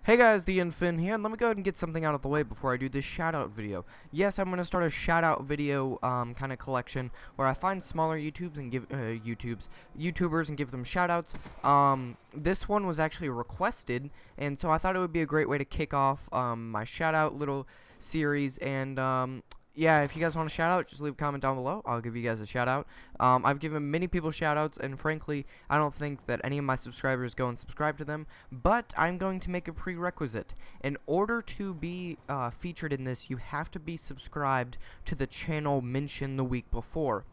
Hey guys, TheEnFenn here, and let me go ahead and get something out of the way before I do this shoutout video. Yes, I'm going to start a shoutout video kind of collection where I find smaller YouTubers and give YouTubers and give them shoutouts. This one was actually requested, and so I thought it would be a great way to kick off my shoutout little series. And yeah, if you guys want a shout out, just leave a comment down below. I'll give you guys a shout out. I've given many people shout outs, and frankly, I don't think that any of my subscribers go and subscribe to them, but I'm going to make a prerequisite. In order to be featured in this, you have to be subscribed to the channel mentioned the week before.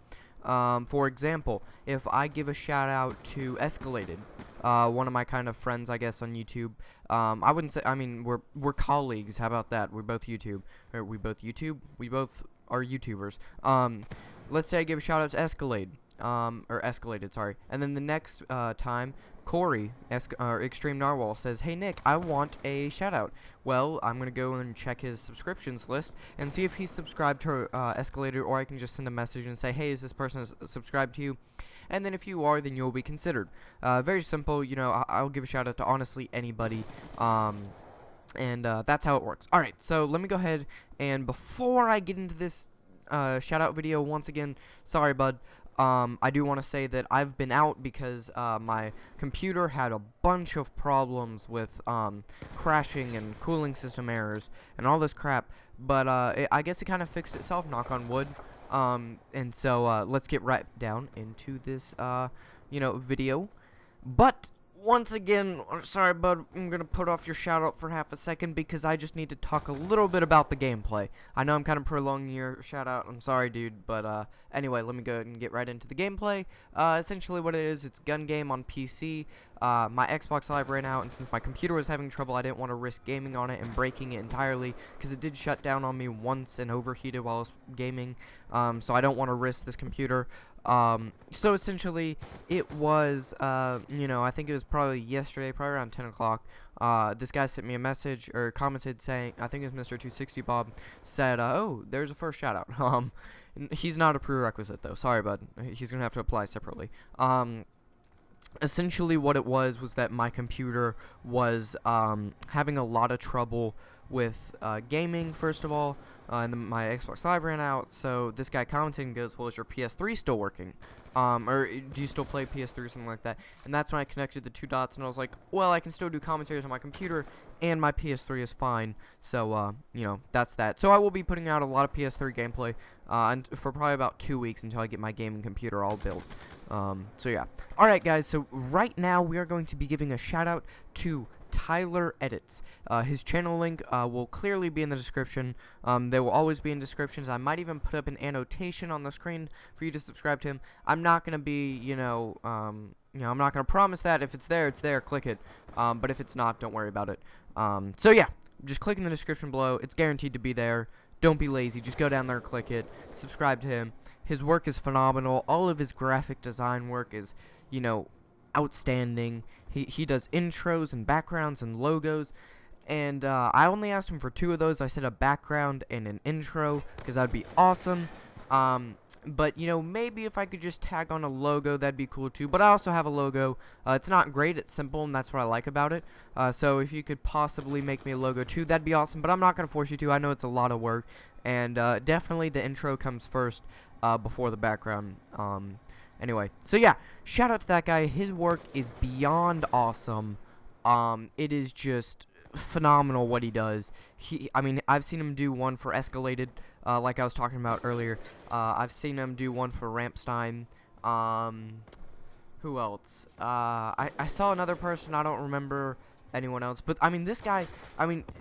For example, if I give a shout out to Escalated, one of my kind of friends, I guess, on YouTube. I wouldn't say, I mean, we're colleagues. How about that? We both YouTube. We both are YouTubers. Let's say I give a shout out to Escalade, or Escalated, sorry. And then the next time, Corey, Extreme Narwhal, says, "Hey Nick, I want a shout out." Well, I'm gonna go and check his subscriptions list and see if he's subscribed to Escalator, or I can just send a message and say, "Hey, is this person subscribed to you?" And then if you are, then you'll be considered. Very simple. You know, I'll give a shout out to honestly anybody. And that's how it works. Alright, so let me go ahead, and before I get into this shout out video, once again, sorry bud, I do want to say that I've been out because my computer had a bunch of problems with crashing and cooling system errors and all this crap, but I guess it kind of fixed itself, knock on wood. And so let's get right down into this video. But once again, sorry bud, I'm gonna put off your shout out for half a second because I just need to talk a little bit about the gameplay. I know I'm kind of prolonging your shout out, I'm sorry dude, but anyway, let me go ahead and get right into the gameplay. Essentially what it is, it's gun game on PC. My Xbox Live ran out, and since my computer was having trouble, I didn't want to risk gaming on it and breaking it entirely, because it did shut down on me once and overheated while I was gaming, so I don't want to risk this computer. So essentially, it was, I think it was probably yesterday, probably around 10 o'clock, this guy sent me a message, or commented saying, I think it was Mr. 260 Bob, said, oh, there's a first shout out. He's not a prerequisite, though, sorry bud, he's gonna have to apply separately. Essentially what it was that my computer was having a lot of trouble with gaming, first of all, and then my Xbox Live ran out, so this guy commented and goes, well, is your PS3 still working? Or do you still play PS3 or something like that? And that's when I connected the two dots, and I was like, well, I can still do commentaries on my computer, and my PS3 is fine, so, that's that. So I will be putting out a lot of PS3 gameplay and for probably about 2 weeks until I get my gaming computer all built. So yeah. Alright guys, so right now we are going to be giving a shout out to TylersEditz. His channel link will clearly be in the description. They will always be in descriptions. I might even put up an annotation on the screen for you to subscribe to him. I'm not going to be, I'm not going to promise that. If it's there, it's there. Click it. But if it's not, don't worry about it. So yeah, just click in the description below. It's guaranteed to be there. Don't be lazy. Just go down there, click it, subscribe to him. His work is phenomenal. All of his graphic design work is, outstanding. He does intros and backgrounds and logos, and I only asked him for 2 of those. I said a background and an intro because that'd be awesome. But maybe if I could just tag on a logo, that'd be cool too. But I also have a logo. It's not great, it's simple, and that's what I like about it. So if you could possibly make me a logo too, that'd be awesome. But I'm not gonna force you to. I know it's a lot of work, and definitely the intro comes first before the background. Anyway, so yeah, shout out to that guy. His work is beyond awesome. It is just phenomenal what he does. I mean, I've seen him do one for Escalated, like I was talking about earlier. I've seen him do one for Rampstein. Who else? I saw another person, I don't remember anyone else, but I mean, this guy,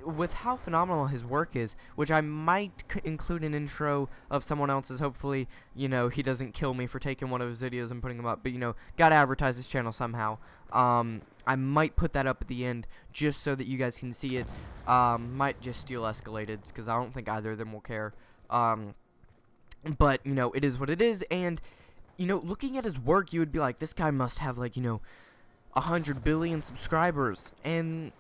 with how phenomenal his work is, which I might include an intro of someone else's, hopefully, he doesn't kill me for taking one of his videos and putting them up, but gotta advertise his channel somehow. I might put that up at the end just so that you guys can see it. Might just steal Escalated's because I don't think either of them will care. But it is what it is, and looking at his work, you would be like, this guy must have 100 billion subscribers, and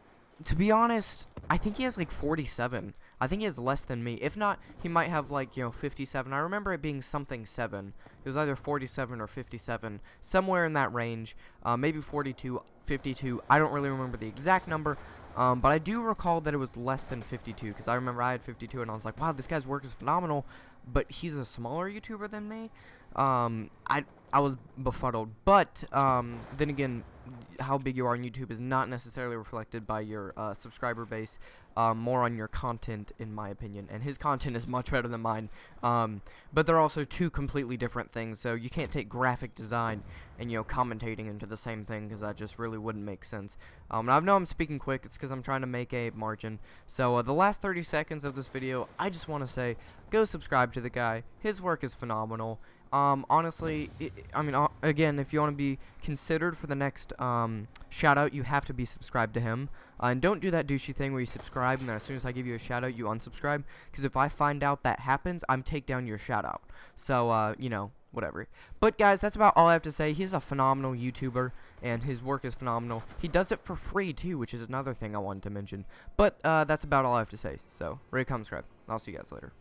to be honest, I think he has 47. I think he has less than me. If not, he might have 57. I remember it being something 7. It was either 47 or 57, somewhere in that range. Maybe 42, 52. I don't really remember the exact number. But I do recall that it was less than 52, because I remember I had 52, and I was like, wow, this guy's work is phenomenal, but he's a smaller YouTuber than me. I was befuddled, but then again, how big you are on YouTube is not necessarily reflected by your subscriber base, more on your content, in my opinion, and his content is much better than mine, but they're also two completely different things, so you can't take graphic design and, commentating into the same thing, because that just really wouldn't make sense. And I know I'm speaking quick, it's because I'm trying to make a margin. So the last 30 seconds of this video, I just want to say, go subscribe to the guy. His work is phenomenal. Honestly, again, if you want to be considered for the next shout out, you have to be subscribed to him. And don't do that douchey thing where you subscribe and then as soon as I give you a shout out, you unsubscribe, because if I find out that happens, I'm take down your shout out. So whatever. But guys, that's about all I have to say. He's a phenomenal YouTuber and his work is phenomenal. He does it for free too, which is another thing I wanted to mention. But that's about all I have to say. So rate, comment, subscribe. I'll see you guys later.